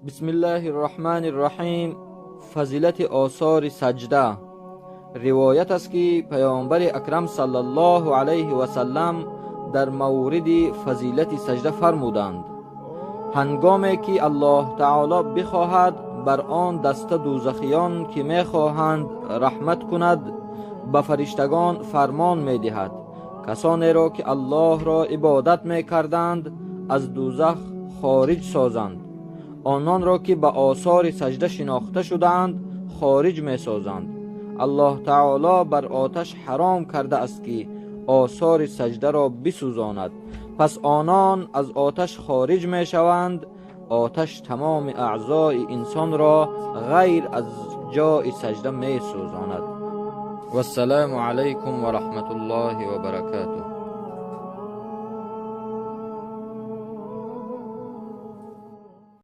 بسم الله الرحمن الرحیم. فضیلت آثار سجده. روایت است که پیامبر اکرم صلی الله علیه و سلم در مورد فضیلت سجده فرمودند: هنگامی که الله تعالی بخواهد بر آن دسته دوزخیان که میخواهند رحمت کند، به فرشتگان فرمان میدهد کسانی را که الله را عبادت میکردند از دوزخ خارج سازند. آنان را که به آثار سجده شناخته شدند خارج می سازند. الله تعالی بر آتش حرام کرده است که آثار سجده را بسوزاند. پس آنان از آتش خارج می شوند. آتش تمام اعضای انسان را غیر از جای سجده می سوزاند. و السلام علیکم و رحمت الله و برکاته.